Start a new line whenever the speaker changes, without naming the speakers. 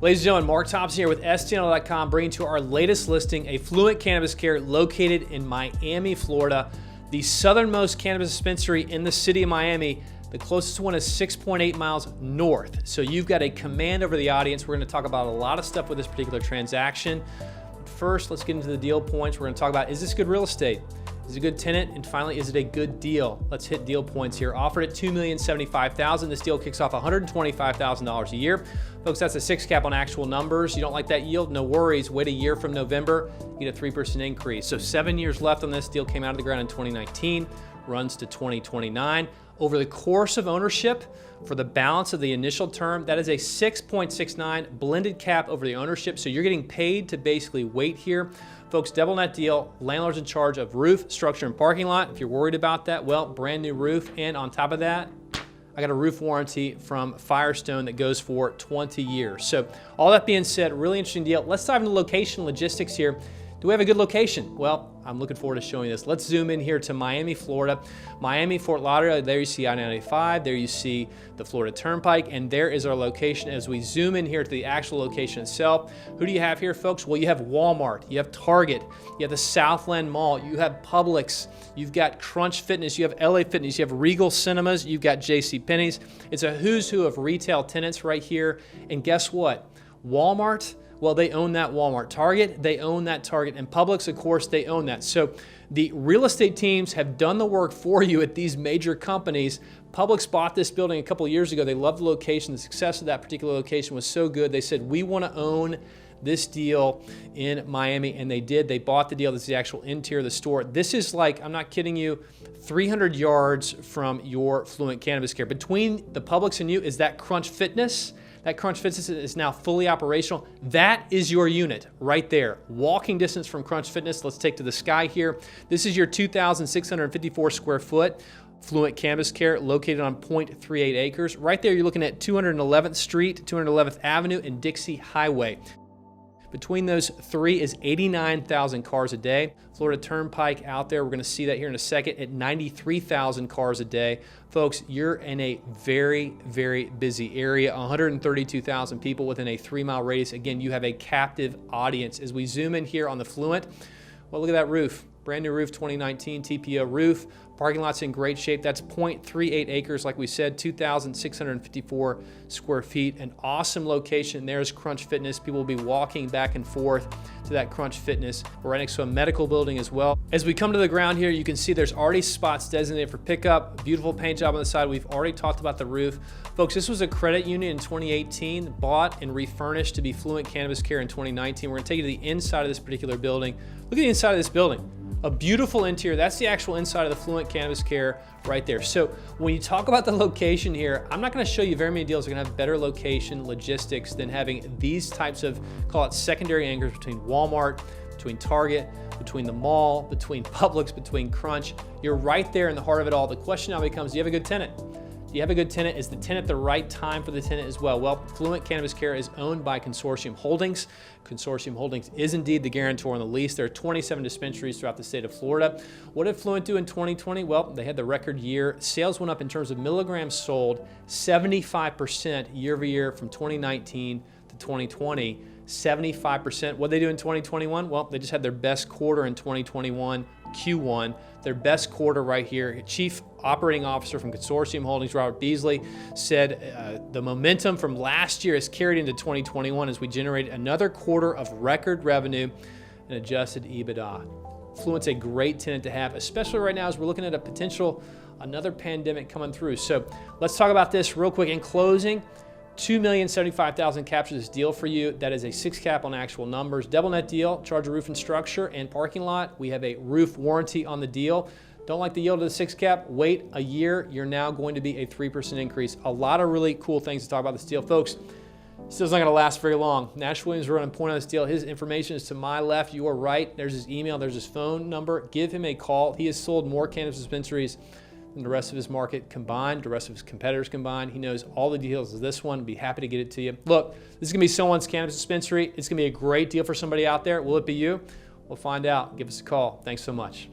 Ladies and gentlemen, Mark Thompson here with STNL.com, bringing to our latest listing a Fluent Cannabis Care located in Miami, Florida, the southernmost cannabis dispensary in the city of Miami. The closest one is 6.8 miles north. So you've got a command over the audience. We're going to talk about a lot of stuff with this particular transaction. But first, let's get into the deal points. We're going to talk about, is this good real estate? Is it a good tenant? And finally, is it a good deal? Let's hit deal points here. Offered at $2,075,000. This deal kicks off $125,000 a year. Folks, that's a 6 cap on actual numbers. You don't like that yield? No worries. Wait a year from November, you get a 3% increase. So 7 years left on this. Deal came out of the ground in 2019, runs to 2029. Over the course of ownership, for the balance of the initial term, that is a 6.69 blended cap over the ownership. So you're getting paid to basically wait here. Folks, double net deal, landlord's in charge of roof, structure, and parking lot. If you're worried about that, well, brand new roof. And on top of that, I got a roof warranty from Firestone that goes for 20 years. So all that being said, really interesting deal. Let's dive into location logistics here. Do we have a good location? Well, I'm looking forward to showing you this. Let's zoom in here to Miami, Florida. Miami, Fort Lauderdale, there you see I-95, there you see the Florida Turnpike, and there is our location. As we zoom in here to the actual location itself, who do you have here, folks? Well, you have Walmart, you have Target, you have the Southland Mall, you have Publix, you've got Crunch Fitness, you have LA Fitness, you have Regal Cinemas, you've got JCPenney's. It's a who's who of retail tenants right here. And guess what? Walmart, well, they own that Walmart. Target, they own that Target. And Publix, of course, they own that. So the real estate teams have done the work for you at these major companies. Publix bought this building a couple of years ago. They loved the location. The success of that particular location was so good. They said, we want to own this deal in Miami, and they did. They bought the deal. This is the actual interior of the store. This is like, I'm not kidding you, 300 yards from your Fluent Cannabis Care. Between the Publix and you is that Crunch Fitness. That Crunch Fitness is now fully operational. That is your unit right there. Walking distance from Crunch Fitness. Let's take to the sky here. This is your 2,654 square foot Fluent Cannabis Care located on 0.38 acres. Right there, you're looking at 211th Street, 211th Avenue, and Dixie Highway. Between those three is 89,000 cars a day. Florida Turnpike out there, we're going to see that here in a second, at 93,000 cars a day. Folks, you're in a very, very busy area, 132,000 people within a 3-mile radius. Again, you have a captive audience. As we zoom in here on the Fluent, well, look at that roof. Brand new roof, 2019 TPO roof. Parking lot's in great shape. That's 0.38 acres, like we said, 2,654 square feet. An awesome location. There's Crunch Fitness. People will be walking back and forth to that Crunch Fitness. We're right next to a medical building as well. As we come to the ground here, you can see there's already spots designated for pickup. Beautiful paint job on the side. We've already talked about the roof. Folks, this was a credit union in 2018, bought and refurnished to be Fluent Cannabis Care in 2019. We're gonna take you to the inside of this particular building. Look at the inside of this building. A beautiful interior. That's the actual inside of the Fluent Cannabis Care right there. So when you talk about the location here, I'm not going to show you very many deals that are going to have better location logistics than having these types of, call it secondary anchors between Walmart, between Target, between the mall, between Publix, between Crunch. You're right there in the heart of it all. The question now becomes, do you have a good tenant? Do you have a good tenant? Is the tenant the right time for the tenant as well? Well, Fluent Cannabis Care is owned by Consortium Holdings. Consortium Holdings is indeed the guarantor on the lease. There are 27 dispensaries throughout the state of Florida. What did Fluent do in 2020? Well, they had the record year. Sales went up in terms of milligrams sold 75% year over year from 2019 to 2020. 75%. What did they do in 2021? Well, they just had their best quarter in 2021, Q1, their best quarter right here. Chief Operating Officer from Consortium Holdings, Robert Beasley, said the momentum from last year is carried into 2021 as we generate another quarter of record revenue and adjusted EBITDA. Fluent's a great tenant to have, especially right now as we're looking at a potential another pandemic coming through. So let's talk about this real quick. In closing, $2,075,000 captures this deal for you. That is a 6 cap on actual numbers. Double net deal, charge of roof and structure and parking lot. We have a roof warranty on the deal. Don't like the yield of the 6 cap? Wait a year. You're now going to be a 3% increase. A lot of really cool things to talk about this deal. Folks, this deal's not gonna last very long. Nash Williams, we're gonna point on this deal. His information is to my left, you are right. There's his email, there's his phone number. Give him a call. He has sold more cannabis dispensaries than the rest of his market combined, the rest of his competitors combined. He knows all the details of this one. Be happy to get it to you. Look, this is gonna be someone's cannabis dispensary. It's gonna be a great deal for somebody out there. Will it be you? We'll find out. Give us a call. Thanks so much.